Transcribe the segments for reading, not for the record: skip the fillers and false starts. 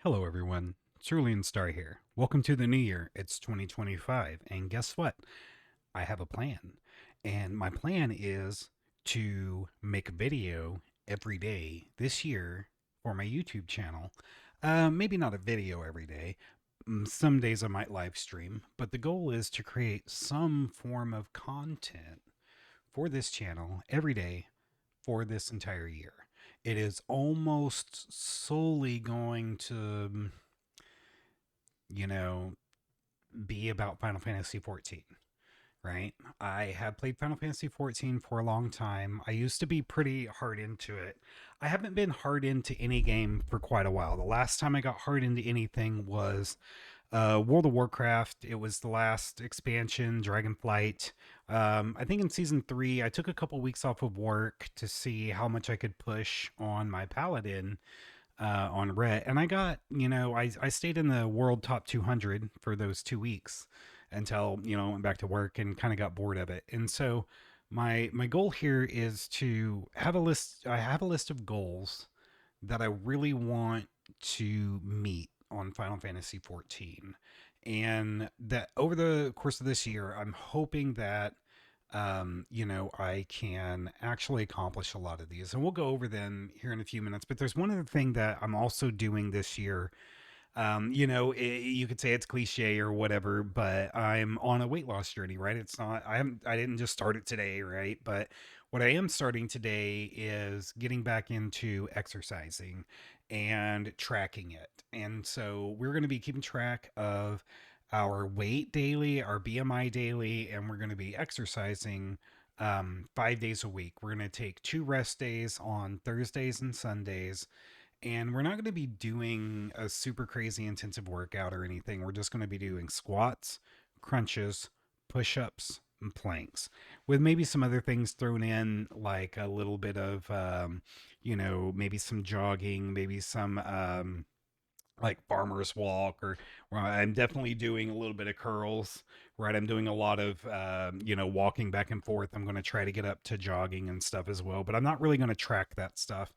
Hello, everyone. Cerulean Star here. Welcome to the new year. It's 2025. And guess what? I have a plan. And my plan is to make a video every day this year for my YouTube channel. Maybe not a video every day. Some days I might live stream. But the goal is to create some form of content for this channel every day for this entire year. It is almost solely going to you know, be about Final Fantasy 14, right? I have played Final Fantasy 14 for a long time. I used to be pretty hard into it. I haven't been hard into any game for quite a while. The last time I got hard into anything was World of Warcraft. It was the last expansion, Dragonflight. I think in season 3, I took a couple weeks off of work to see how much I could push on my paladin on Ret, and I got I stayed in the world top 200 for those 2 weeks until I went back to work and kind of got bored of it. And so my goal here is to have a list. I have a list of goals that I really want to meet on Final Fantasy 14, and that over the course of this year, I'm hoping that I can actually accomplish a lot of these. And we'll go over them here in a few minutes. But there's one other thing that I'm also doing this year. You could say it's cliche or whatever, but I'm on a weight loss journey, right? It's not, I didn't just start it today, right? But what I am starting today is getting back into exercising and tracking it. And so we're going to be keeping track of our weight daily, our BMI daily, and we're going to be exercising 5 days a week. We're going to take 2 rest days on Thursdays and Sundays, and we're not going to be doing a super crazy intensive workout or anything. We're just going to be doing squats, crunches, push ups, and planks, with maybe some other things thrown in, like a little bit of, maybe some jogging, maybe some like farmer's walk, or well, I'm definitely doing a little bit of curls, right? I'm doing a lot of walking back and forth. I'm going to try to get up to jogging and stuff as well, but I'm not really going to track that stuff.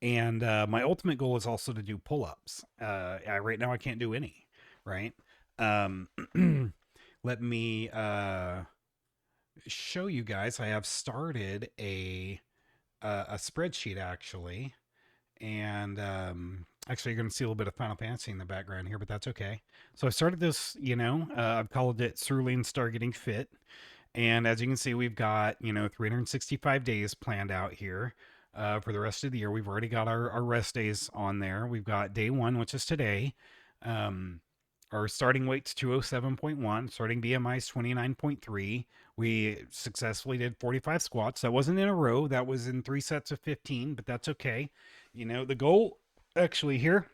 And my ultimate goal is also to do pull-ups. Right now I can't do any, right? um Let me show you guys. I have started a spreadsheet, actually. And actually, you're going to see a little bit of Final Fantasy in the background here, but that's okay. So I started this, I've called it Cerulean Star Getting Fit. And as you can see, we've got, 365 days planned out here for the rest of the year. We've already got our rest days on there. We've got day one, which is today. Um, our starting weight's 207.1, starting BMI is 29.3. We successfully did 45 squats. That wasn't in a row, that was in 3 sets of 15, but that's okay. The goal actually here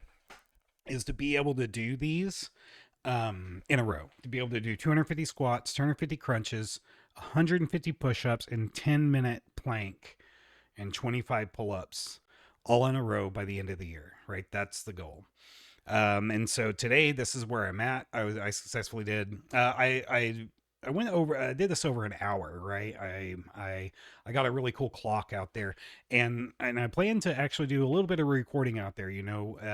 is to be able to do these in a row, to be able to do 250 squats, 250 crunches, 150 push ups, and 10-minute plank and 25 pull ups all in a row by the end of the year, right? That's the goal. And so today, this is where I'm at. I successfully did. I went over. I did this over an hour, right? I got a really cool clock out there, and I plan to actually do a little bit of recording out there.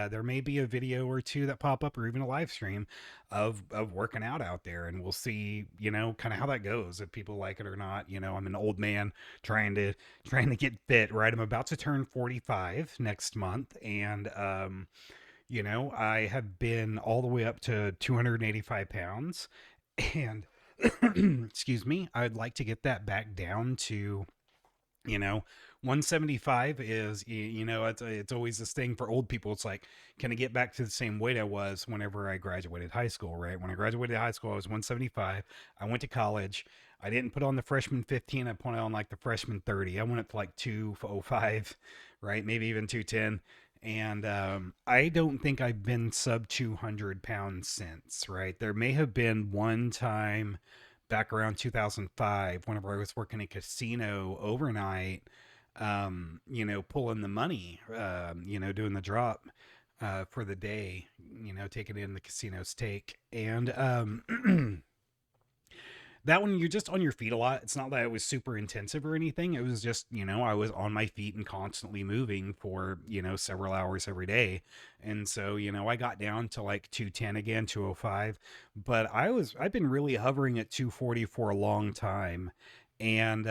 There may be a video or two that pop up, or even a live stream of working out there, and we'll see, kind of how that goes, if people like it or not. I'm an old man trying to get fit, right? I'm about to turn 45 next month, and I have been all the way up to 285 pounds. And excuse me, I'd like to get that back down to, you know, 175 is, it's always this thing for old people. It's like, can I get back to the same weight I was whenever I graduated high school, right? When I graduated high school, I was 175. I went to college. I didn't put on the freshman 15. I put on like the freshman 30. I went up to like 205, right? Maybe even 210. And I don't think I've been sub 200 pounds since, right? There may have been one time back around 2005 whenever I was working a casino overnight, pulling the money, doing the drop for the day, taking in the casino's take. And That one, you're just on your feet a lot. It's not that it was super intensive or anything. It was just, I was on my feet and constantly moving for, several hours every day. And so, I got down to like 210 again, 205. But I've been really hovering at 240 for a long time. And,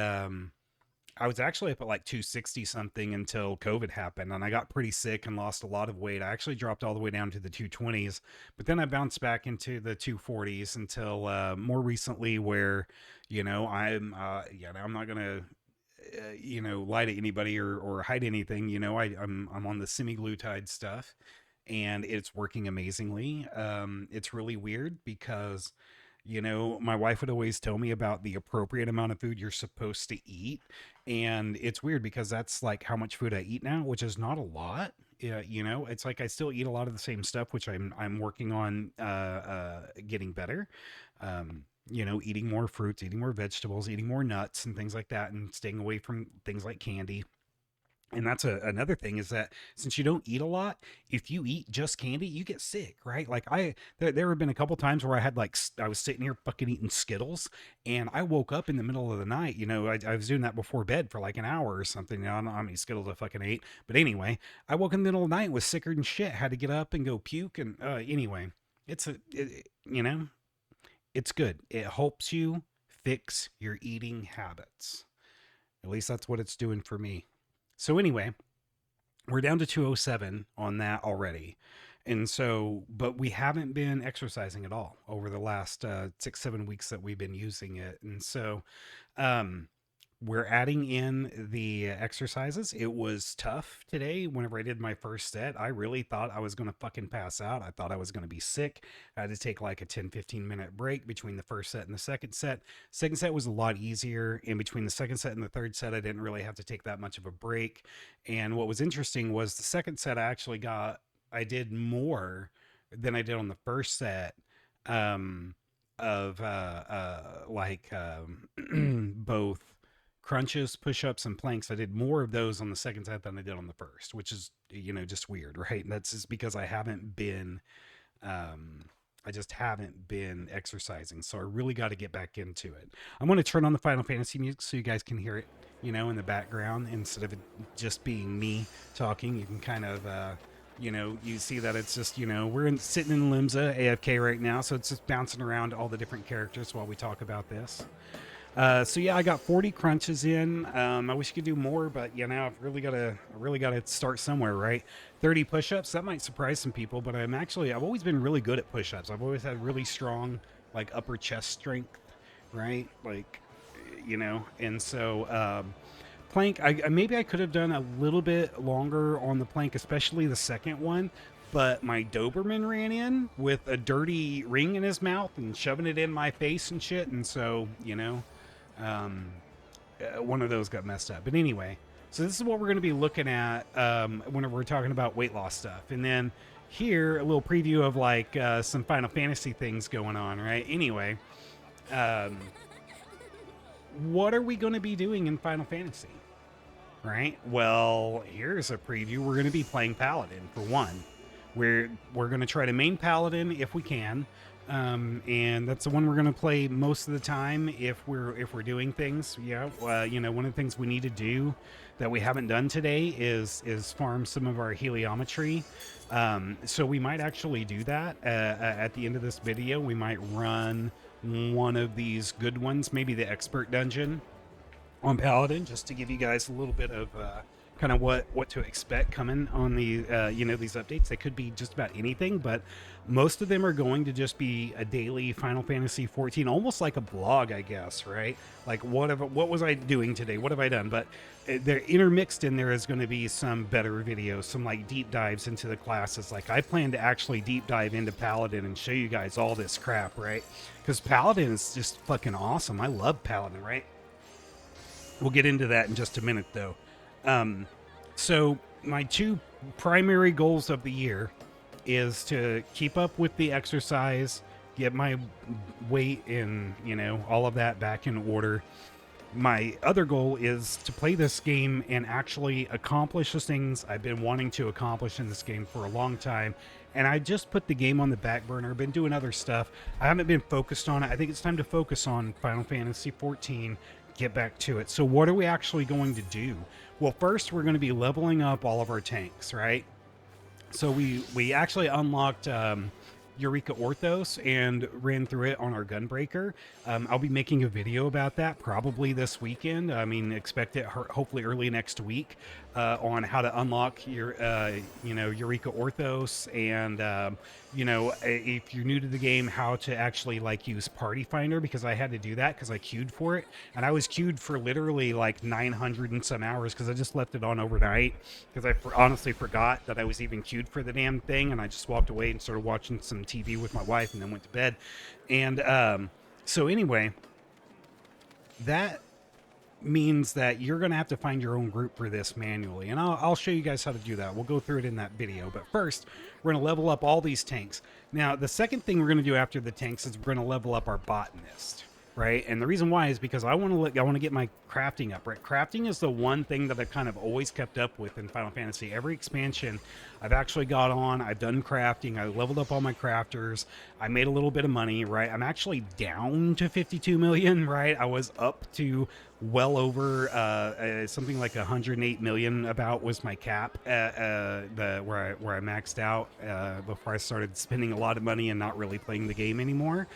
I was actually up at like 260 something until COVID happened, and I got pretty sick and lost a lot of weight. I actually dropped all the way down to the 220s, but then I bounced back into the 240s until more recently, where I'm not gonna lie to anybody or hide anything. I'm on the semi-glutide stuff, and it's working amazingly. It's really weird because my wife would always tell me about the appropriate amount of food you're supposed to eat. And it's weird because that's like how much food I eat now, which is not a lot. Yeah, it's like I still eat a lot of the same stuff, which I'm working on getting better. Eating more fruits, eating more vegetables, eating more nuts and things like that, and staying away from things like candy. And that's another thing, is that since you don't eat a lot, if you eat just candy, you get sick, right? Like there have been a couple times where I had like I was sitting here fucking eating Skittles, and I woke up in the middle of the night. I was doing that before bed for like an hour or something. I don't know how many Skittles I fucking ate, but anyway, I woke in the middle of the night, was sicker than shit, had to get up and go puke, and anyway, it's good. It helps you fix your eating habits. At least that's what it's doing for me. So anyway, we're down to 207 on that already. And so, but we haven't been exercising at all over the last 6, 7 weeks that we've been using it. And so, um, we're adding in the exercises. It was tough today. Whenever I did my first set, I really thought I was going to fucking pass out. I thought I was going to be sick. I had to take like a 10, 15 minute break between the first set and the second set. Second set was a lot easier. In between the second set and the third set, I didn't really have to take that much of a break. And what was interesting was the second set, I did more than I did on the first set. Of both crunches, push-ups, and planks. I did more of those on the second set than I did on the first, which is just weird, right? And that's just because I just haven't been exercising, so I really got to get back into it. I'm going to turn on the Final Fantasy music so you guys can hear it, in the background, instead of it just being me talking. You can kind of you see that it's just, sitting in Limsa AFK right now, so it's just bouncing around all the different characters while we talk about this. So yeah, I got 40 crunches in. I wish I could do more, but I've really got to start somewhere, right? 30 push-ups. That might surprise some people, but I've always been really good at push-ups. I've always had really strong, like, upper chest strength, right? Like, and so, plank, maybe I could have done a little bit longer on the plank, especially the second one. But my Doberman ran in with a dirty ring in his mouth and shoving it in my face and shit. And so, um, one of those got messed up. But anyway, so this is what we're going to be looking at whenever we're talking about weight loss stuff. And then here, a little preview of like some Final Fantasy things going on, right? Anyway, um, what are we going to be doing in Final Fantasy? Right? Well, here's a preview. We're going to be playing Paladin for one. We're going to try to main Paladin if we can. And that's the one we're going to play most of the time if we're doing things. Yeah, one of the things we need to do that we haven't done today is farm some of our heliometry. So we might actually do that at the end of this video. We might run one of these good ones, maybe the expert dungeon on Paladin, just to give you guys a little bit of kind of what to expect coming on the these updates. They could be just about anything, but most of them are going to just be a daily Final Fantasy 14, almost like a blog, I guess, right? Like what was I doing today? What have I done? But they're intermixed in there is going to be some better videos, some like deep dives into the classes. Like I plan to actually deep dive into Paladin and show you guys all this crap, right? Because Paladin is just fucking awesome. I love Paladin, right? We'll get into that in just a minute, though. So my two primary goals of the year is to keep up with the exercise, get my weight and all of that back in order, my other goal is to play this game and actually accomplish the things I've been wanting to accomplish in this game for a long time. And I just put the game on the back burner, been doing other stuff. I haven't been focused on it. I think it's time to focus on Final Fantasy 14, get back to it. So what are we actually going to do? Well, first we're going to be leveling up all of our tanks, right? So we actually unlocked Eureka Orthos and ran through it on our Gunbreaker. I'll be making a video about that probably this weekend. I mean, expect it hopefully early next week on how to unlock your Eureka Orthos, and if you're new to the game, how to actually like use Party Finder, because I had to do that because I queued for it, and I was queued for literally like 900 and some hours because I just left it on overnight because I honestly forgot that I was even queued for the damn thing, and I just walked away and started watching some TV with my wife and then went to bed. And so anyway, that means that you're going to have to find your own group for this manually, and I'll show you guys how to do that. We'll go through it in that video, but first we're going to level up all these tanks. Now the second thing we're going to do after the tanks is we're going to level up our botanist, right? And the reason why is because I want to get my crafting up, right? Crafting is the one thing that I've kind of always kept up with in Final Fantasy. Every expansion I've actually got on, I've done crafting, I leveled up all my crafters, I made a little bit of money, right? I'm actually down to 52 million, right? I was up to well over something like 108 million about was my cap where I maxed out before I started spending a lot of money and not really playing the game anymore.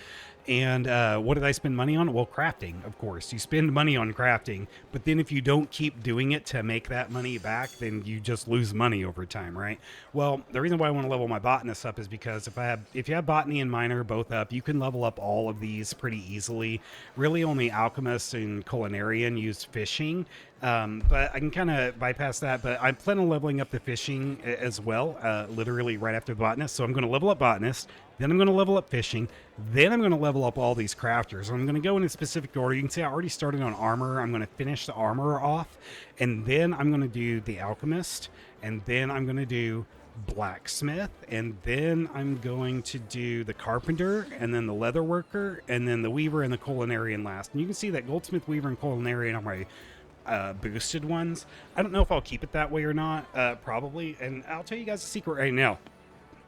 And what did I spend money on? Well, crafting, of course. You spend money on crafting, but then if you don't keep doing it to make that money back, then you just lose money over time, right? Well, the reason why I want to level my botanist up is because if you have botany and miner both up, you can level up all of these pretty easily. Really, only alchemist and culinarian use fishing. But I can kind of bypass that, but I plan on leveling up the fishing as well, literally right after the botanist. So I'm going to level up botanist, then I'm going to level up fishing, then I'm going to level up all these crafters. I'm going to go in a specific order. You can see I already started on armor. I'm going to finish the armor off, and then I'm going to do the alchemist, and then I'm going to do blacksmith, and then I'm going to do the carpenter, and then the leather worker, and then the weaver and the culinarian last. And you can see that goldsmith, weaver, and culinarian are my boosted ones. I don't know if I'll keep it that way or not, probably. And I'll tell you guys a secret right now.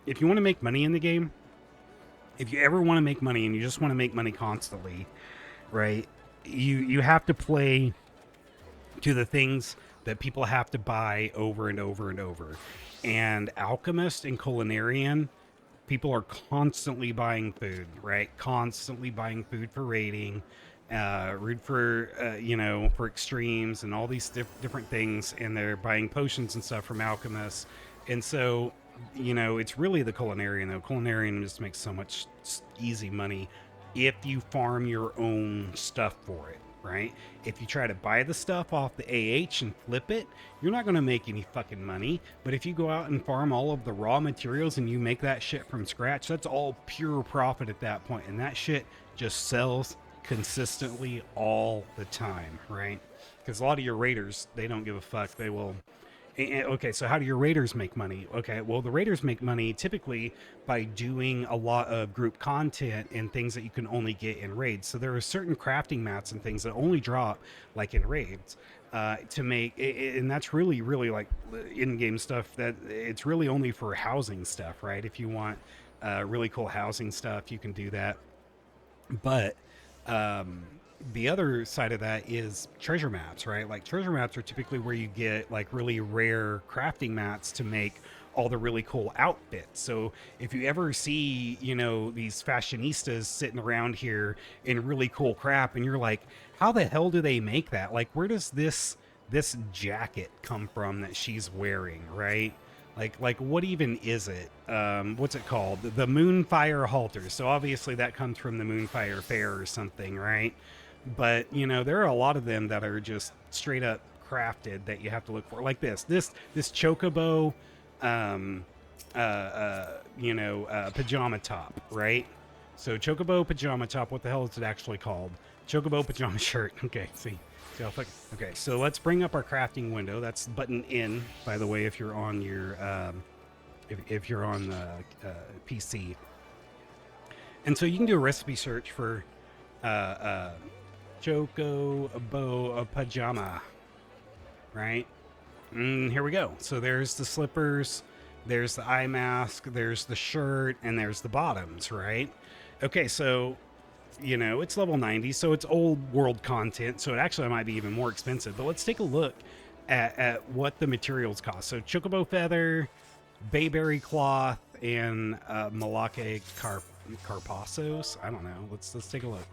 If you want to make money in the game, if you ever want to make money and you just want to make money constantly, right, you have to play to the things that people have to buy over and over and over. And alchemist and culinarian, people are constantly buying food, right? Constantly buying food for raiding, root for for extremes and all these different things, and they're buying potions and stuff from alchemists. And so it's really the culinarian, though. Culinarian just makes so much easy money if you farm your own stuff for it, right? If you try to buy the stuff off the AH and flip it, you're not going to make any fucking money. But if you go out and farm all of the raw materials and you make that shit from scratch, that's all pure profit at that point, and that shit just sells consistently all the time, right? Because a lot of your raiders, they don't give a fuck. They will. Okay, so how do your raiders make money? Okay, well, the raiders make money typically by doing a lot of group content and things that you can only get in raids. So there are certain crafting mats and things that only drop like in raids to make, and that's really, really like in-game stuff that it's really only for housing stuff, right? If you want really cool housing stuff, you can do that. But the other side of that is treasure mats, right? Like treasure mats are typically where you get like really rare crafting mats to make all the really cool outfits. So if you ever see, these fashionistas sitting around here in really cool crap, and you're like, how the hell do they make that? Like, where does this jacket come from that she's wearing, right? Like what even is it? What's it called? The Moonfire halters. So obviously that comes from the Moonfire Fair or something, right? But there are a lot of them that are just straight up crafted that you have to look for, like this chocobo pajama top, right? So chocobo pajama top, what the hell is it actually called? Chocobo pajama shirt. Okay, see how fucking, okay, so let's bring up our crafting window. That's button in, by the way, if you're on your if you're on the PC. And so you can do a recipe search for Choco Bow Pajama, right? Here we go. So there's the slippers, there's the eye mask, there's the shirt, and there's the bottoms, right? Okay, so it's level 90, so it's old world content, so it actually might be even more expensive. But let's take a look at what the materials cost. So chocobo feather, bayberry cloth, and Malake carpasos. I don't know. Let's take a look.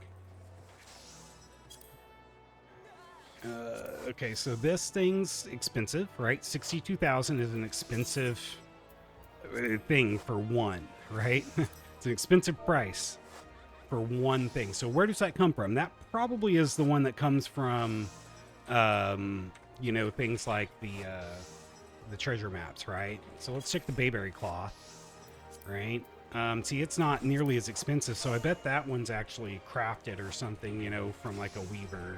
Okay, so this thing's expensive, right? 62,000 is an expensive thing for one, right? It's an expensive price for one thing. So where does that come from? That probably is the one that comes from, things like the treasure maps, right? So let's check the bayberry cloth, right? See, it's not nearly as expensive, so I bet that one's actually crafted or something, from like a weaver.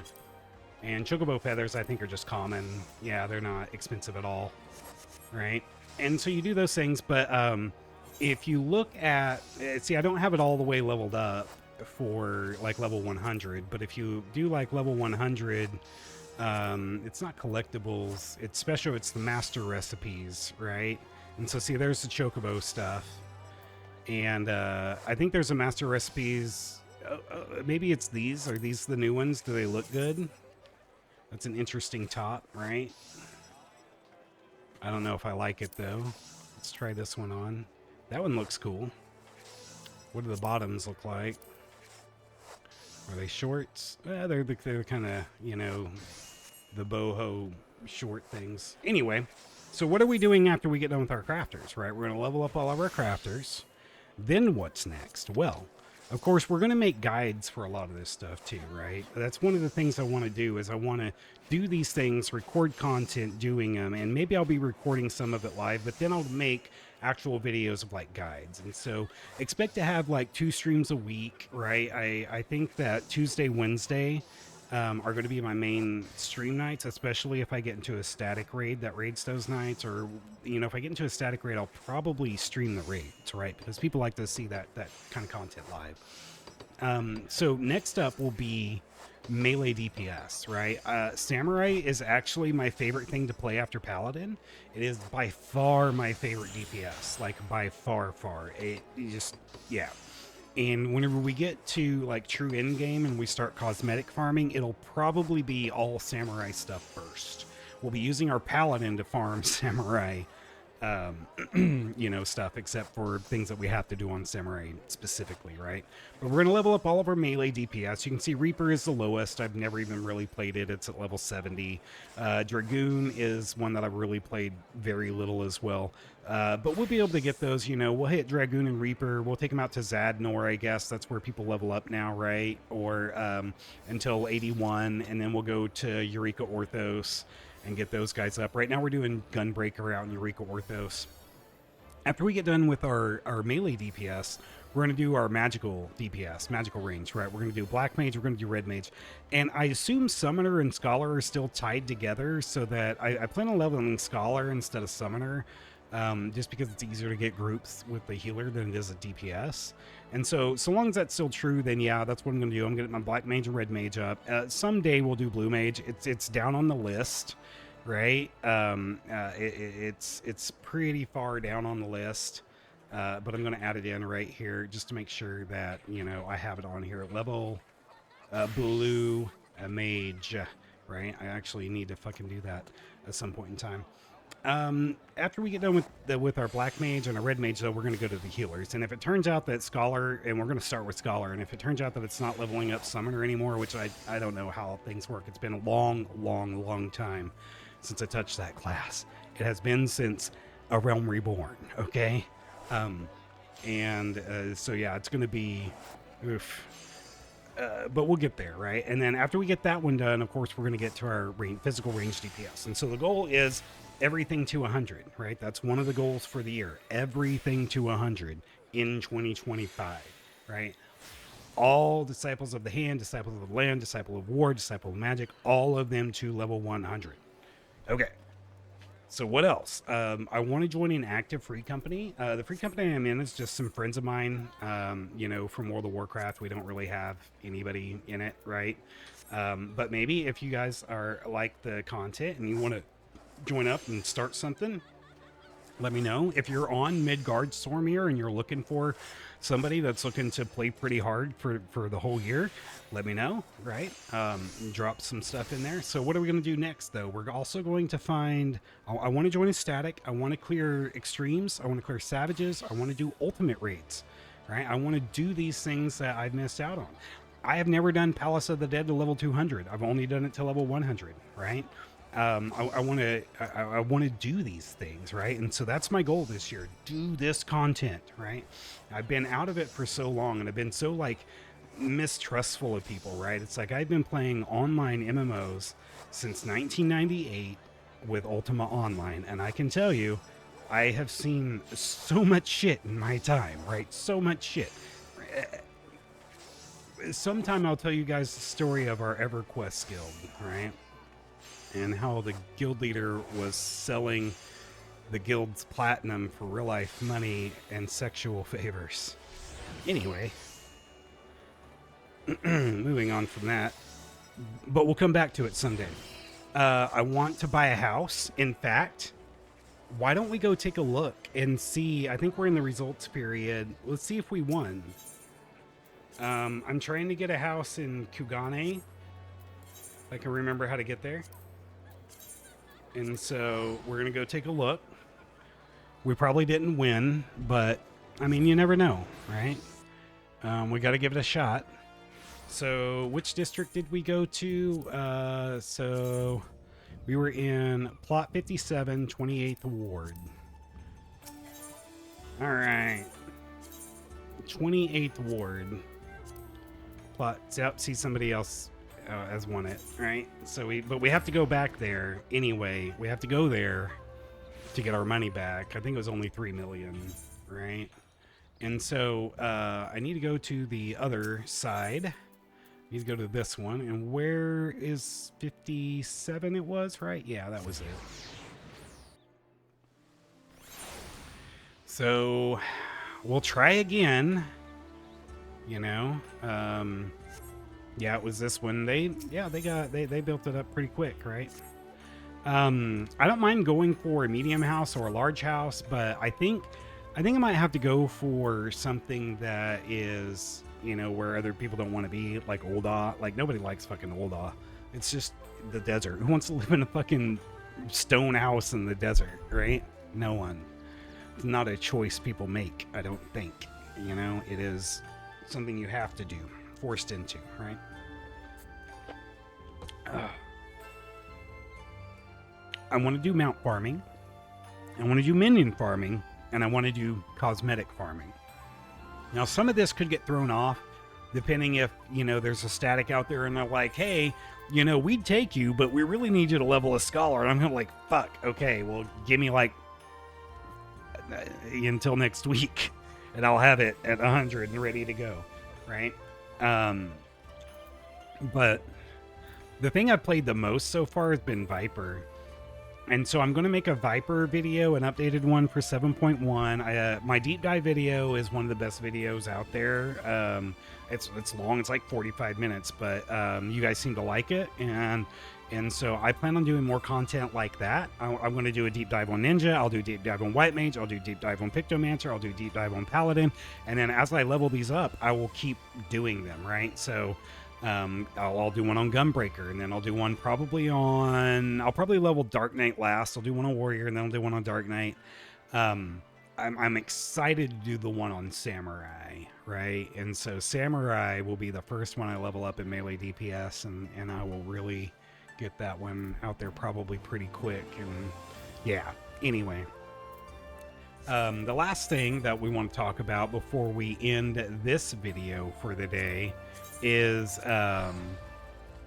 And chocobo feathers, I think, are just common. Yeah, they're not expensive at all, right? And so you do those things, but if you look at... See, I don't have it all the way leveled up for, like, level 100, but if you do, like, level 100, it's not collectibles. It's special. It's the master recipes, right? And so, see, there's the chocobo stuff. And I think there's a master recipes... maybe it's these. Are these the new ones? Do they look good? That's an interesting top, right? I don't know if I like it, though. Let's try this one on. That one looks cool. What do the bottoms look like? Are they shorts? They're kind of, the boho short things. Anyway, so what are we doing after we get done with our crafters, right? We're going to level up all of our crafters. Then what's next? Well, of course, we're going to make guides for a lot of this stuff too, right? That's one of the things I want to do is I want to do these things, record content doing them, and maybe I'll be recording some of it live, but then I'll make actual videos of like guides. And so expect to have like 2 streams a week, right? I think that Tuesday, Wednesday are going to be my main stream nights, especially if I get into a static raid that raids those nights, or if I get into a static raid, I'll probably stream the raids, right? Because people like to see that kind of content live. So next up will be melee DPS, right? Samurai is actually my favorite thing to play after Paladin. It is by far my favorite DPS, like by far. Yeah. And whenever we get to like true end game and we start cosmetic farming, it'll probably be all samurai stuff first. We'll be using our paladin to farm samurai, stuff, except for things that we have to do on samurai specifically, right? But we're going to level up all of our melee DPS. You can see Reaper is the lowest. I've never even really played it. It's at level 70. Dragoon is one that I've really played very little as well. But we'll be able to get those, we'll hit Dragoon and Reaper. We'll take them out to Zadnor, I guess. That's where people level up now, right? Or until 81, and then we'll go to Eureka Orthos and get those guys up. Right now we're doing Gunbreaker out in Eureka Orthos. After we get done with our melee DPS, we're going to do our magical DPS, magical range, right? We're going to do Black Mage, we're going to do Red Mage. And I assume Summoner and Scholar are still tied together, so that I plan on leveling Scholar instead of Summoner, just because it's easier to get groups with the healer than it is a DPS. And so long as that's still true, then yeah, that's what I'm going to do. I'm going to get my Black Mage and Red Mage up. Someday we'll do Blue Mage. It's down on the list, right? It's pretty far down on the list, but I'm going to add it in right here just to make sure that, I have it on here. Level Blue Mage, right? I actually need to fucking do that at some point in time. After we get done with our Black Mage and our Red Mage, though, we're going to go to the healers. And if it turns out that Scholar, and we're going to start with Scholar, and if it turns out that it's not leveling up Summoner anymore, which I don't know how things work. It's been a long time since I touched that class. It has been since A Realm Reborn, okay? So yeah, it's going to be... Oof. But we'll get there, right? And then after we get that one done, of course, we're going to get to our physical range DPS. And so the goal is everything to 100, right? That's one of the goals for the year. Everything to 100 in 2025, right? All Disciples of the Hand, Disciples of the Land, Disciple of War, Disciple of Magic, all of them to level 100. Okay. So what else? I want to join an active free company. The free company I'm in is just some friends of mine. From World of Warcraft. We don't really have anybody in it, right? But maybe if you guys are like the content and you want to join up and start something, let me know. If you're on Midgard Stormir and you're looking for somebody that's looking to play pretty hard for the whole year, let me know, right? Drop some stuff in there. So what are we going to do next, though? We're also going to find... I want to join a static. I want to clear extremes. I want to clear savages. I want to do ultimate raids, right? I want to do these things that I've missed out on. I have never done Palace of the Dead to level 200. I've only done it to level 100, right? I want to do these things, right? And so that's my goal this year. Do this content, right? I've been out of it for so long, and I've been so like mistrustful of people, right? It's like I've been playing online MMOs since 1998 with Ultima Online, and I can tell you, I have seen so much shit in my time, right? So much shit. Sometime I'll tell you guys the story of our EverQuest guild, right? And how the guild leader was selling the guild's platinum for real life money and sexual favors. Anyway, moving on from that, but we'll come back to it someday. I want to buy a house. In fact, why don't we go take a look and see? I think we're in the results period. Let's see if we won. I'm trying to get a house in Kugane. I can remember how to get there. And so we're going to go take a look. We probably didn't win, but I mean, you never know, right? We got to give it a shot. So which district did we go to? So we were in plot 57, 28th ward. All right. 28th ward. Plot, see somebody else has won it, right? So we have to go back there anyway. We have to go there to get our money back. I think it was only 3 million, right? And so I need to go to the other side. I need to go to this one. And where is 57? It was, right? Yeah, that was it. So we'll try again. You know, yeah, it was this one. They built it up pretty quick, right? I don't mind going for a medium house or a large house, but I think I might have to go for something that is, you know, where other people don't want to be, like Ul'dah. Like, nobody likes fucking Ul'dah. It's just the desert. Who wants to live in a fucking stone house in the desert, right? No one. It's not a choice people make, I don't think. You know, it is something you have to do, forced into, right? I want to do mount farming. I want to do minion farming, and I want to do cosmetic farming. Now, some of this could get thrown off, depending if, you know, there's a static out there and they're like, hey, you know, we'd take you, but we really need you to level a scholar. And I'm going to like, fuck, okay, well, give me like until next week, and I'll have it at 100 and ready to go, right? But the thing I've played the most so far has been Viper. And so I'm going to make a Viper video, an updated one for 7.1. My deep dive video is one of the best videos out there. It's long. It's like 45 minutes, but you guys seem to like it. And so I plan on doing more content like that. I'm going to do a deep dive on Ninja. I'll do a deep dive on White Mage. I'll do a deep dive on Pictomancer. I'll do a deep dive on Paladin. And then as I level these up, I will keep doing them, right? So I'll do one on Gunbreaker, and then I'll do one probably on... I'll probably level Dark Knight last. I'll do one on Warrior, and then I'll do one on Dark Knight. I'm excited to do the one on Samurai, right? And so Samurai will be the first one I level up in melee DPS, and I will really get that one out there probably pretty quick. And yeah, anyway. The last thing that we want to talk about before we end this video for the day is,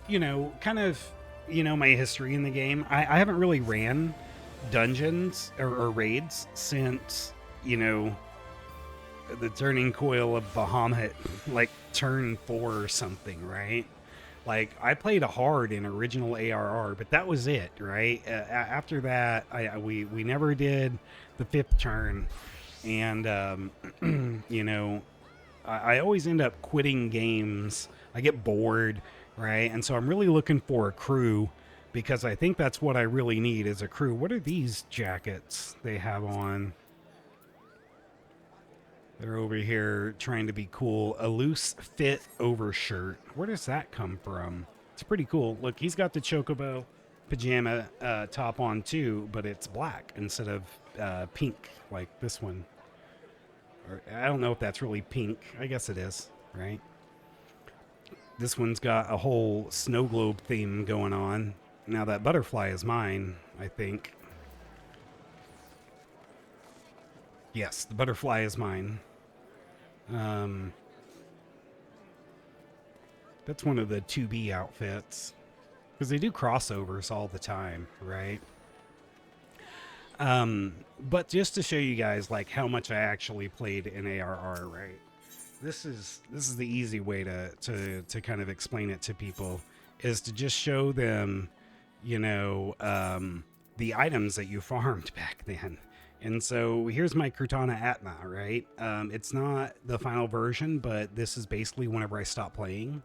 you know, kind of, you know, my history in the game. I haven't really ran dungeons or raids since, you know, the Turning Coil of Bahamut, like turn 4 or something, right? Like I played a hard in original ARR, but that was it, right? After that, we never did the fifth turn, and you know, I always end up quitting games. I get bored, right? And so I'm really looking for a crew because I think that's what I really need is a crew. What are these jackets they have on? They're over here trying to be cool. A loose fit overshirt. Where does that come from? It's pretty cool. Look, he's got the Chocobo pajama top on too, but it's black instead of pink like this one. Or, I don't know if that's really pink. I guess it is, right? This one's got a whole snow globe theme going on. Now that butterfly is mine, I think. Yes, the butterfly is mine. Um, that's one of the 2B outfits. Because they do crossovers all the time, right? But just to show you guys like how much I actually played in ARR, right? This is the easy way to kind of explain it to people is to just show them, you know, the items that you farmed back then. And so here's my Cortana Atma, right? It's not the final version, but this is basically whenever I stop playing.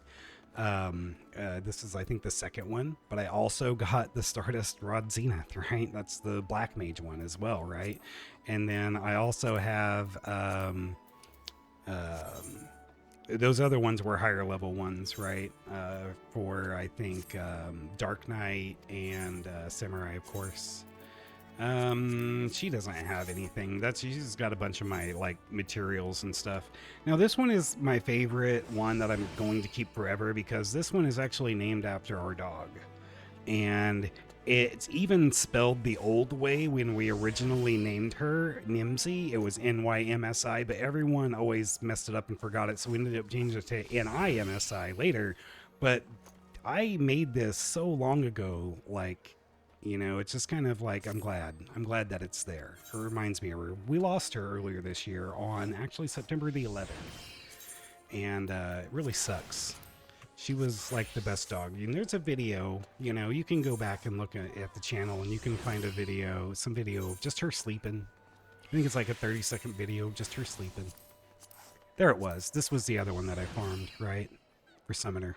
This is, I think, the second one, but I also got the Stardust Rod Zenith, right? That's the Black Mage one as well, right? And then I also have those other ones were higher level ones, right? For I think Dark Knight and Samurai, of course. She doesn't have anything. She's got a bunch of my like materials and stuff. Now this one is my favorite one that I'm going to keep forever because this one is actually named after our dog. And it's even spelled the old way when we originally named her Nimsy. It was Nymsi, but everyone always messed it up and forgot it, so we ended up changing it to Nimsi later. But I made this so long ago, like, you know, it's just kind of like I'm glad that it's there. It reminds me of her. We lost her earlier this year on actually September the 11th, and it really sucks. She was like the best dog. And there's a video, you know, you can go back and look at the channel and you can find some video of just her sleeping. I think it's like a 30-second video of just her sleeping. There it was. This was the other one that I farmed, right? For Summoner.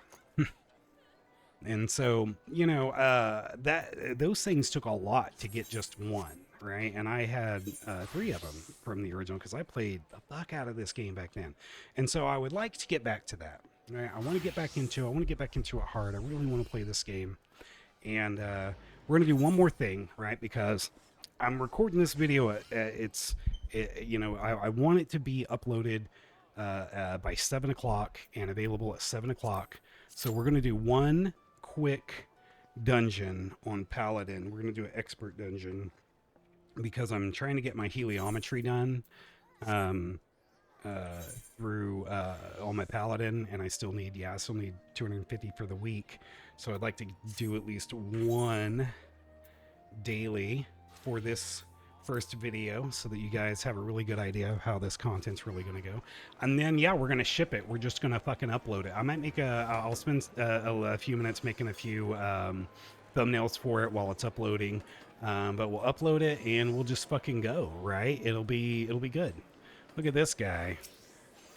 And so, you know, those things took a lot to get just one, right? And I had 3 of them from the original because I played the fuck out of this game back then. And so I would like to get back to that. Right? I want to get back into it hard. I really want to play this game. And we're going to do one more thing, right? Because I'm recording this video. You know, I want it to be uploaded by 7 o'clock and available at 7 o'clock. So we're going to do one quick dungeon on Paladin. We're going to do an expert dungeon because I'm trying to get my heliometry done through on my Paladin, and I still need 250 for the week. So I'd like to do at least one daily for this first video so that you guys have a really good idea of how this content's really going to go. And then, yeah, we're going to ship it. We're just going to fucking upload it. I might make I'll spend a few minutes making a few thumbnails for it while it's uploading. But we'll upload it and we'll just fucking go, right? It'll be good. Look at this guy.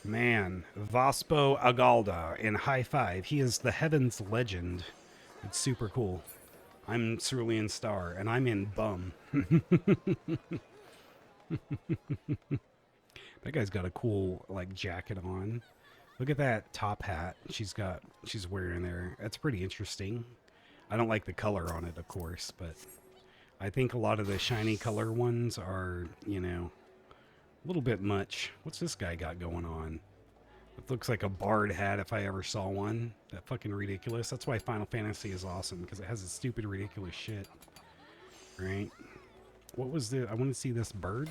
Man, Vaspo Agalda in High Five. He is the Heavens Legend. It's super cool. I'm Cerulean Star, and I'm in Bum. That guy's got a cool, like, jacket on. Look at that top hat she's wearing there. That's pretty interesting. I don't like the color on it, of course, but I think a lot of the shiny color ones are, you know, a little bit much. What's this guy got going on? It looks like a bard hat if I ever saw one. That fucking ridiculous. That's why Final Fantasy is awesome, because it has this stupid, ridiculous shit. Right? What was the... I want to see this bird.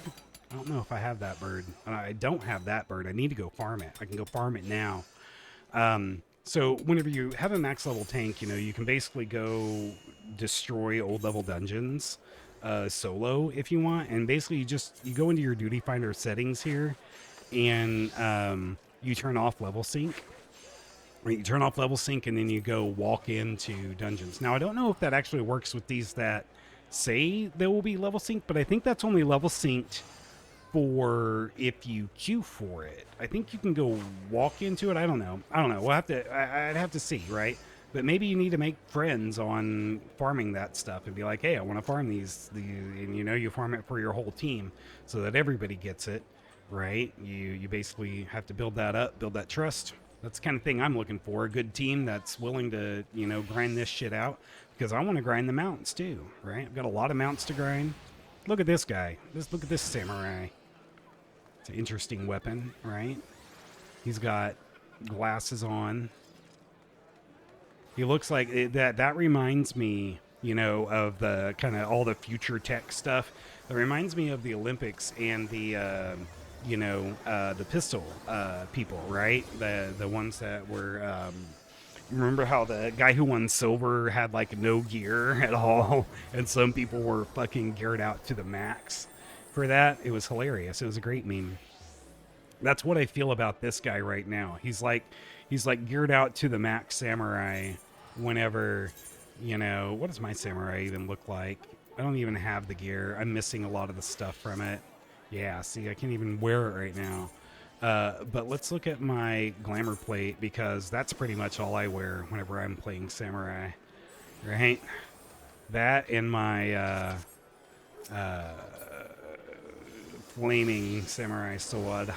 I don't know if I have that bird. I don't have that bird. I need to go farm it. I can go farm it now. So whenever you have a max level tank, you know, you can basically go destroy old level dungeons solo if you want. And basically you go into your duty finder settings here and... you turn off level sync, You turn off level sync and then you go walk into dungeons. Now I don't know if that actually works with these that say there will be level sync, but I think that's only level synced for if you queue for it. I think you can go walk into it. I don't know. We'll have to. I'd have to see, right? But maybe you need to make friends on farming that stuff and be like, hey, I want to farm these, and you farm it for your whole team so that everybody gets it, right? You basically have to build that up, build that trust. That's the kind of thing I'm looking for. A good team that's willing to, grind this shit out because I want to grind the mounts too, right? I've got a lot of mounts to grind. Look at this guy. Look at this samurai. It's an interesting weapon, right? He's got glasses on. He looks like that reminds me, of the kind of all the future tech stuff. That reminds me of the Olympics and the, the pistol people, right? The ones that were. Remember how the guy who won silver had like no gear at all, and some people were fucking geared out to the max for that? It was hilarious. It was a great meme. That's what I feel about this guy right now. He's like geared out to the max samurai whenever, what does my samurai even look like? I don't even have the gear. I'm missing a lot of the stuff from it. Yeah, see, I can't even wear it right now. But let's look at my glamour plate because that's pretty much all I wear whenever I'm playing samurai, right? That and my flaming samurai sword.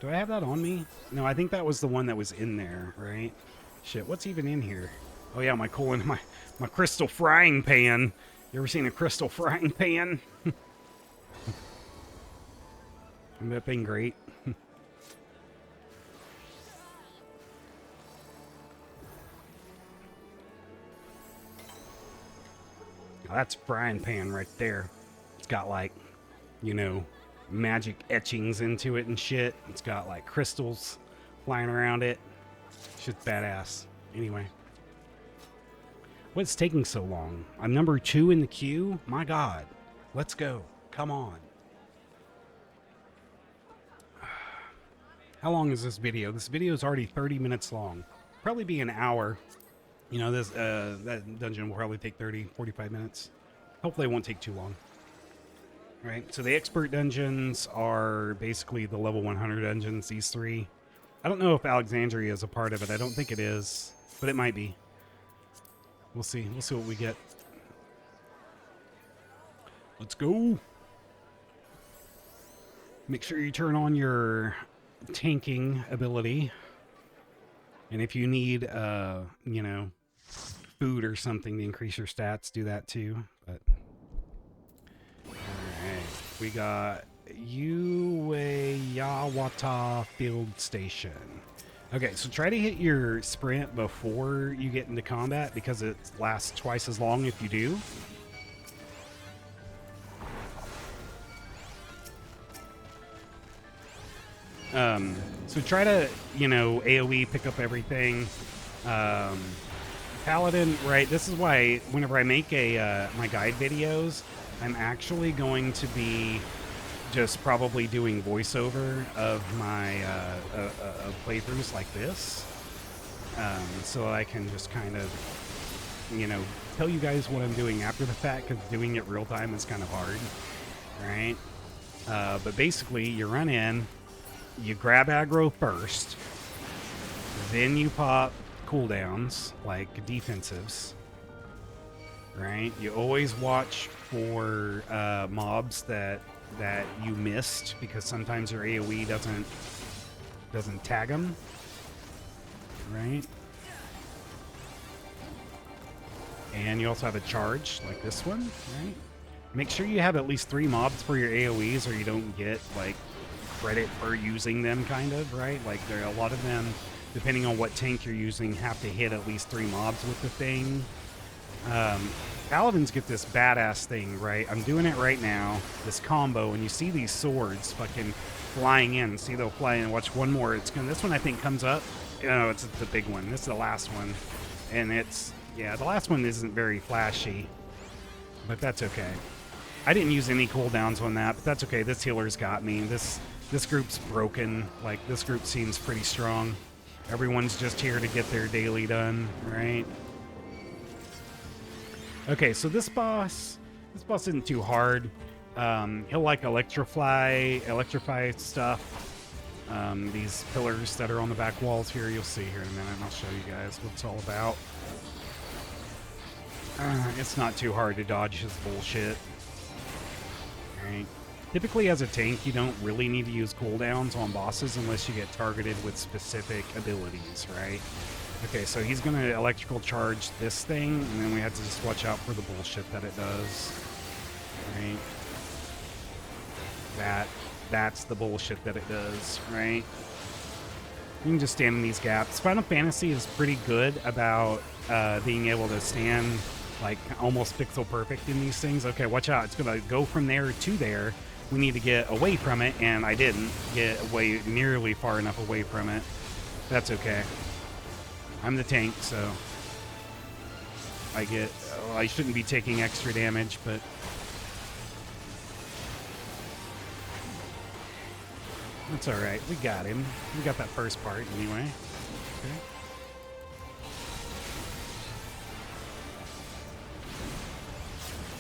Do I have that on me? No, I think that was the one that was in there, right? Shit, what's even in here? Oh yeah, my crystal frying pan. You ever seen a crystal frying pan? Isn't that thing great? That's frying pan right there. It's got like, magic etchings into it and shit. It's got like crystals flying around it. Shit's badass. Anyway. What's taking so long? I'm number 2 in the queue? My God. Let's go. Come on. How long is this video? This video is already 30 minutes long. Probably be an hour. That dungeon will probably take 30, 45 minutes. Hopefully it won't take too long. Right, so the expert dungeons are basically the level 100 dungeons, these 3. I don't know if Alexandria is a part of it. I don't think it is, but it might be. We'll see. We'll see what we get. Let's go. Make sure you turn on your tanking ability. And if you need, food or something to increase your stats, do that too. But we got Ueyawata Field Station. Okay, so try to hit your sprint before you get into combat because it lasts twice as long if you do. So try to, AoE pick up everything. Paladin, right? This is why whenever I make my guide videos, I'm actually going to be just probably doing voiceover of my playthroughs like this, so I can just kind of, tell you guys what I'm doing after the fact, because doing it real time is kind of hard, right? But basically, you run in, you grab aggro first, then you pop cooldowns, like defensives, right? You always watch for mobs that you missed, because sometimes your AoE doesn't tag them, right? And you also have a charge like this one, right? Make sure you have at least 3 mobs for your AoEs, or you don't get like credit for using them, kind of, right? Like there are a lot of them, depending on what tank you're using, have to hit at least 3 mobs with the thing. Paladins get this badass thing, right? I'm doing it right now, this combo, and you see these swords fucking flying in. See, they'll fly in. Watch one more. This one I think comes up. No, it's the big one. This is the last one. And the last one isn't very flashy, but that's okay. I didn't use any cooldowns on that, but that's okay. This healer's got me. This group's broken. Like, this group seems pretty strong. Everyone's just here to get their daily done, right? Okay, so this boss isn't too hard. He'll like electrify stuff. These pillars that are on the back walls here, you'll see here in a minute, and I'll show you guys what it's all about. It's not too hard to dodge his bullshit. Right. Typically, as a tank, you don't really need to use cooldowns on bosses unless you get targeted with specific abilities, right? Okay, so he's going to electrical charge this thing, and then we have to just watch out for the bullshit that it does. Right? That's the bullshit that it does, right? You can just stand in these gaps. Final Fantasy is pretty good about being able to stand like almost pixel perfect in these things. Okay, watch out. It's going to go from there to there. We need to get away from it, and I didn't get away nearly far enough away from it. That's okay. I'm the tank, so I shouldn't be taking extra damage, but that's all right. We got him. We got that first part anyway. Okay.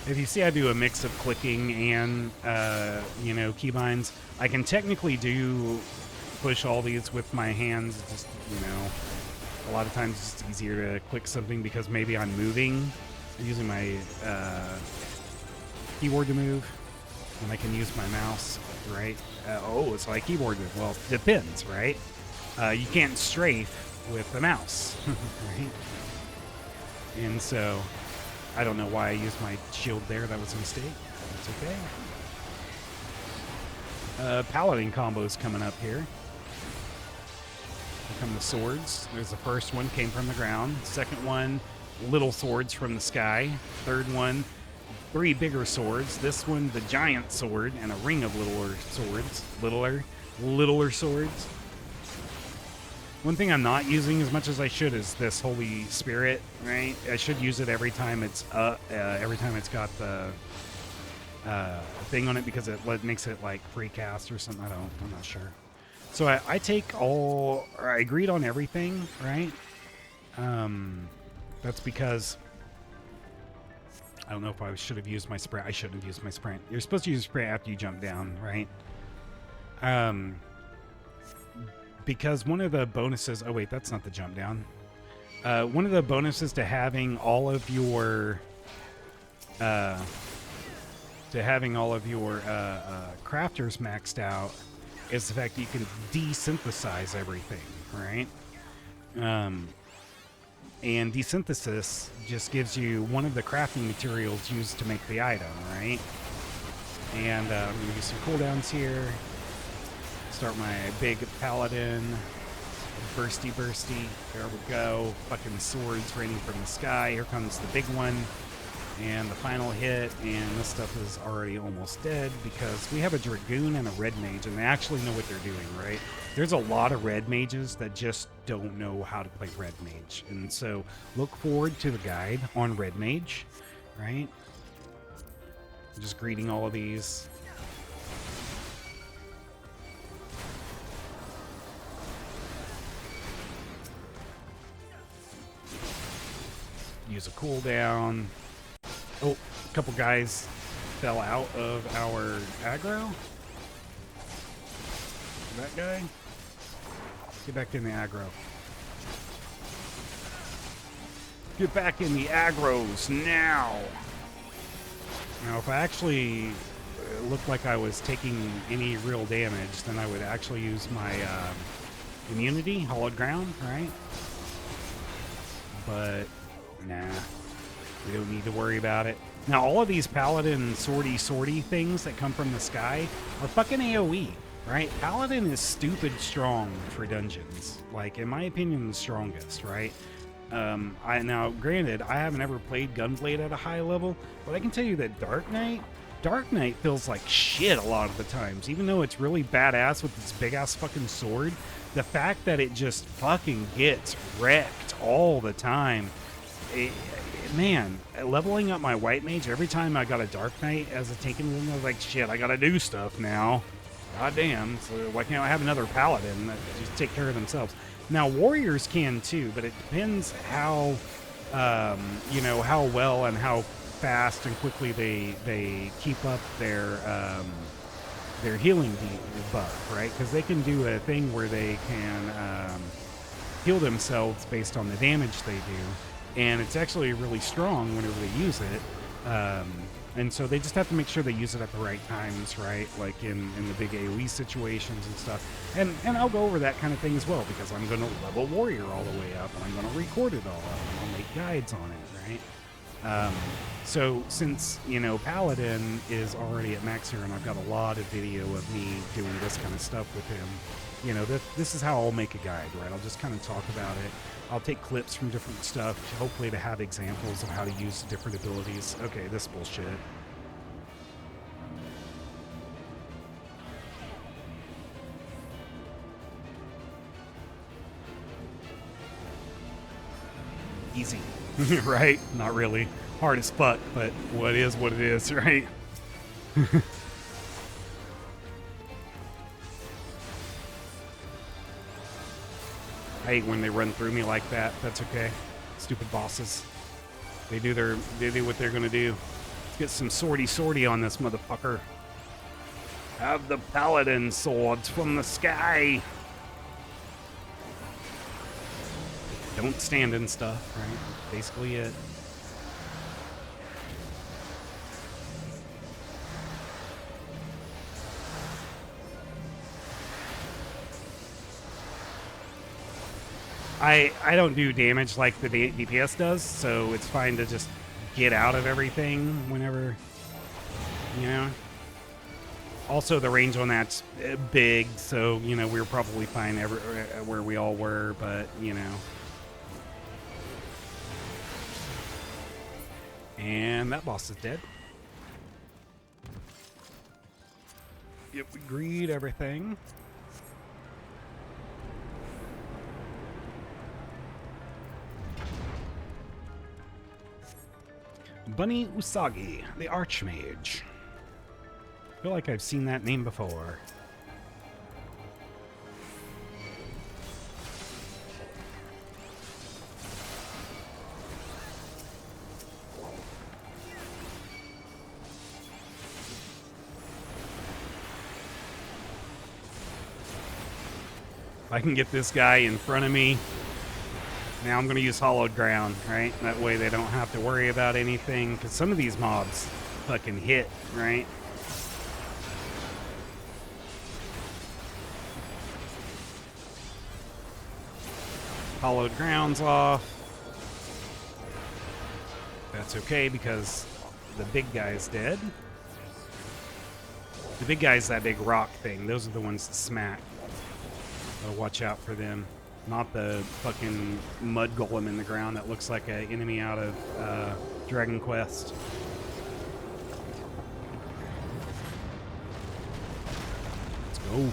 If you see I do a mix of clicking and, keybinds, I can technically push all these with my hands. Just, a lot of times it's easier to click something because maybe I'm moving, using my keyboard to move, and I can use my mouse, right? So I keyboard move. Well, it depends, right? You can't strafe with the mouse, right? And so I don't know why I used my shield there. That was a mistake. That's okay. Paladin combos coming up here. Here come the swords. There's the first one, came from the ground. Second one, little swords from the sky. Third one, 3 bigger swords. This one, the giant sword, and a ring of littler swords. Littler swords. One thing I'm not using as much as I should is this Holy Spirit, right? I should use it every time it's got the thing on it because it makes it like free cast or something. I'm not sure. So I agreed on everything, right? That's because I don't know if I should have used my sprint. I shouldn't have used my sprint. You're supposed to use sprint after you jump down, right? Because one of the bonuses... Oh, wait, that's not the jump down. One of the bonuses to having all of your... crafters maxed out is the fact that you can desynthesize everything, right? And desynthesis just gives you one of the crafting materials used to make the item, right? And I'm going to do some cooldowns here. Start my big paladin. Bursty. There we go. Fucking swords raining from the sky. Here comes the big one. And the final hit. And this stuff is already almost dead because we have a dragoon and a red mage, and they actually know what they're doing, right? There's a lot of red mages that just don't know how to play red mage. And so look forward to the guide on red mage, right? Just greeting all of these. Use a cooldown. Oh, a couple guys fell out of our aggro. That guy? Get back in the aggro. Get back in the aggros now! Now, if I actually looked like I was taking any real damage, then I would actually use my immunity, hollowed ground, right? But nah, we don't need to worry about it. Now, all of these paladin sorty things that come from the sky are fucking AoE, right? Paladin is stupid strong for dungeons. Like, in my opinion, the strongest, right? Now, granted, I haven't ever played Gunblade at a high level, but I can tell you that Dark Knight feels like shit a lot of the times. Even though it's really badass with this big-ass fucking sword, the fact that it just fucking gets wrecked all the time... Man, leveling up my white mage, every time I got a Dark Knight as a taken one, I was like, shit, I gotta do stuff now. God damn, so why can't I have another paladin that just take care of themselves? Now, warriors can too, but it depends how, you know, how well and how fast and quickly they keep up their healing buff, right? Because they can do a thing where they can heal themselves based on the damage they do, and it's actually really strong whenever they use it. And so they just have to make sure they use it at the right times, right? Like in the big AoE situations and stuff. And I'll go over that kind of thing as well, because I'm going to level warrior all the way up, and I'm going to record it all up, and I'll make guides on it, right? So since, you know, Paladin is already at max here, and I've got a lot of video of me doing this kind of stuff with him, you know, this is how I'll make a guide, right? I'll just kind of talk about it. I'll take clips from different stuff, hopefully to have examples of how to use different abilities. Okay, this bullshit. Easy, right? Not really. Hard as fuck, but what is what it is, right? I hate when they run through me like that. That's okay. Stupid bosses. They do what they're gonna do. Let's get some swordy on this motherfucker. Have the paladin swords from the sky. Don't stand in stuff, right? Basically it. I don't do damage like the DPS does, so it's fine to just get out of everything whenever, you know. Also, the range on that's big, so, you know, we were probably fine where we all were, but, you know. And that boss is dead. Yep, we greed everything. Bunny Usagi, the Archmage. I feel like I've seen that name before. If I can get this guy in front of me. Now I'm going to use Hollowed Ground, right? That way they don't have to worry about anything, because some of these mobs fucking hit, right? Hollowed Ground's off. That's okay, because the big guy's dead. The big guy's that big rock thing. Those are the ones that smack. Gotta watch out for them. Not the fucking mud golem in the ground that looks like an enemy out of Dragon Quest. Let's go.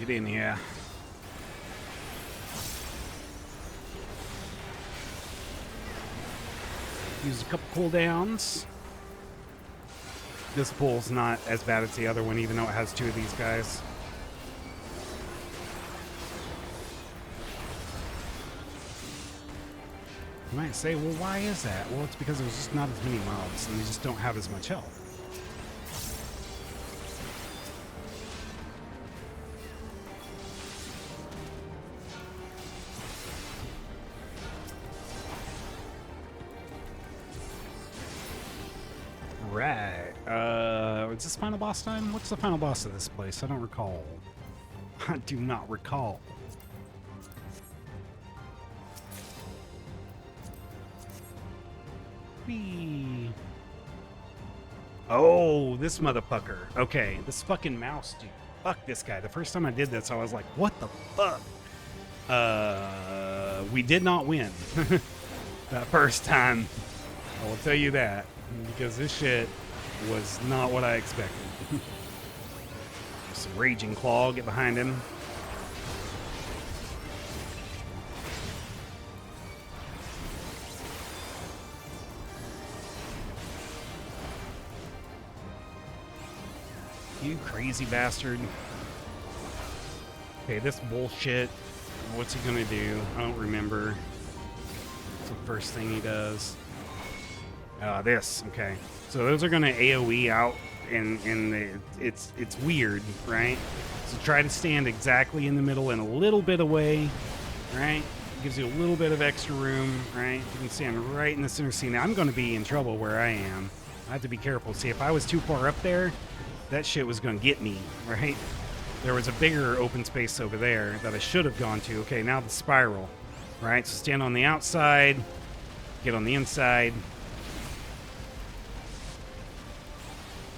Get in here. Use a couple cooldowns. This pool's not as bad as the other one, even though it has two of these guys. You might say, well, why is that? Well, it's because there's just not as many mobs, and they just don't have as much health. Right. Is this final boss time? What's the final boss of this place? I don't recall. I do not recall. Whee. Oh, this motherfucker. Okay, this fucking mouse dude. Fuck this guy. The first time I did this, I was like, what the fuck? We did not win that first time. I will tell you that. Because this shit was not what I expected. Some Raging Claw, get behind him. You crazy bastard. Okay, this bullshit. What's he gonna do? I don't remember. It's the first thing he does. This. Okay. So those are gonna AoE out, and it's weird, right? So try to stand exactly in the middle and a little bit away, right? Gives you a little bit of extra room, right? You can stand right in the center. See, now I'm going to be in trouble where I am. I have to be careful. See, if I was too far up there, that shit was going to get me, right? There was a bigger open space over there that I should have gone to. Okay, now the spiral, right? So stand on the outside, get on the inside.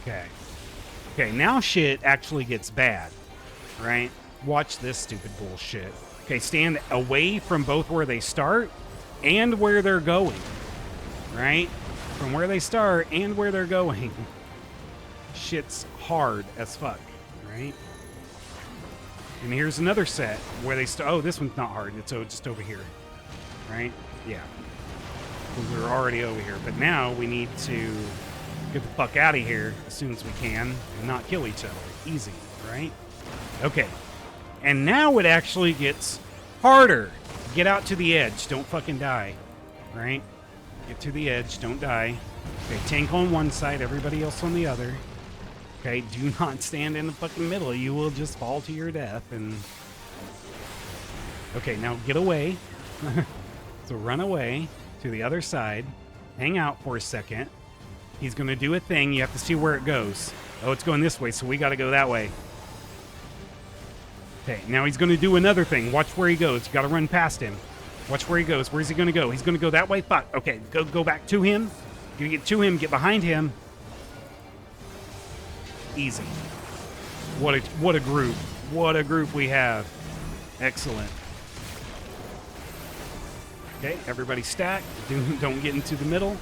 Okay. Okay, now shit actually gets bad, right? Watch this stupid bullshit. Okay, stand away from both where they start and where they're going, right? From where they start and where they're going. Shit's hard as fuck, right? And here's another set where they start. Oh, this one's not hard. It's just over here, right? Yeah. We were already over here. But now we need to get the fuck out of here as soon as we can and not kill each other. Easy, right? Okay. And now it actually gets harder. Get out to the edge. Don't fucking die. Right? Get to the edge. Don't die. Okay, tank on one side, everybody else on the other. Okay, do not stand in the fucking middle. You will just fall to your death. And okay, now get away. So run away to the other side. Hang out for a second. He's going to do a thing. You have to see where it goes. Oh, it's going this way, so we got to go that way. Okay, now he's going to do another thing. Watch where he goes. You got to run past him. Watch where he goes. Where's he going to go? He's going to go that way. Fuck. Okay, go back to him. You get to him. Get behind him. Easy. What a group. What a group we have. Excellent. Okay, everybody stack. Don't get into the middle.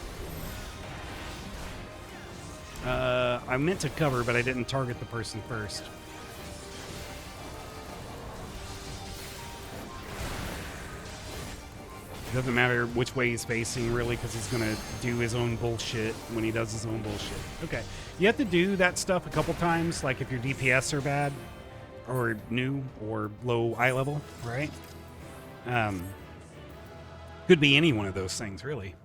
I meant to cover, but I didn't target the person first. Doesn't matter which way he's facing, really, because he's going to do his own bullshit when he does his own bullshit. Okay. You have to do that stuff a couple times, like if your DPS are bad, or new, or low eye level, right? Could be any one of those things, really.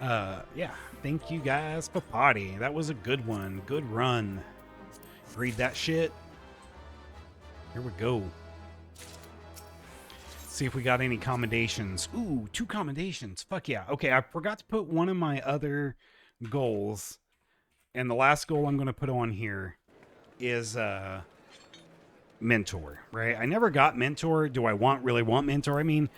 Yeah. Thank you guys for party. That was a good one. Good run. Read that shit. Here we go. See if we got any commendations. Ooh, 2 commendations. Fuck yeah. Okay, I forgot to put one of my other goals. And the last goal I'm going to put on here is mentor, right? I never got mentor. Do I really want mentor? I mean,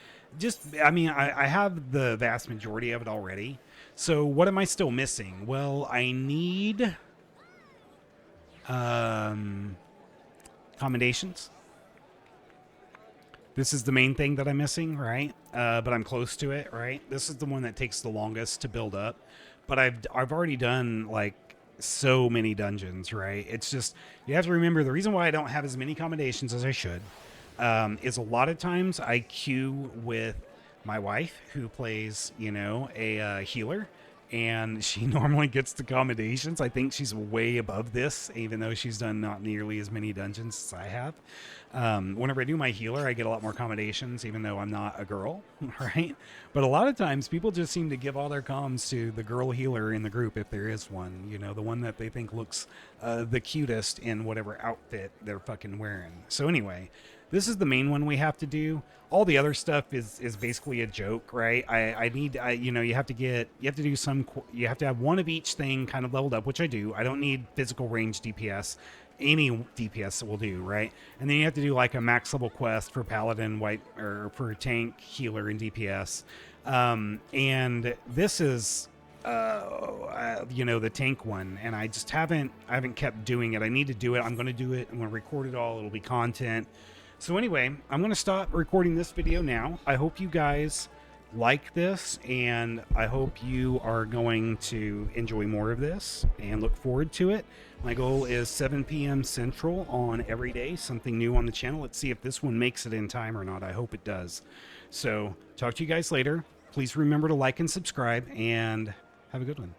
I have the vast majority of it already. So what am I still missing? Well, I need commendations. This is the main thing that I'm missing, right? But I'm close to it, right? This is the one that takes the longest to build up. But I've already done like so many dungeons, right? It's just, you have to remember the reason why I don't have as many commendations as I should is a lot of times I queue with my wife who plays, you know, a healer. And she normally gets the commendations. I think she's way above this, even though she's done not nearly as many dungeons as I have. Whenever I do my healer, I get a lot more commendations, even though I'm not a girl, right? But a lot of times, people just seem to give all their comms to the girl healer in the group, if there is one. You know, the one that they think looks the cutest in whatever outfit they're fucking wearing. So anyway, this is the main one we have to do. All the other stuff is basically a joke, right? You have to have one of each thing kind of leveled up, which I do. I don't need physical range DPS. Any DPS will do, right? And then you have to do like a max level quest for paladin, white, or for tank, healer, and DPS. And this is, the tank one, and I haven't kept doing it. I need to do it. I'm going to do it. I'm going to record it all. It'll be content. So anyway, I'm going to stop recording this video now. I hope you guys like this, and I hope you are going to enjoy more of this and look forward to it. My goal is 7 p.m. Central on every day, something new on the channel. Let's see if this one makes it in time or not. I hope it does. So talk to you guys later. Please remember to like and subscribe, and have a good one.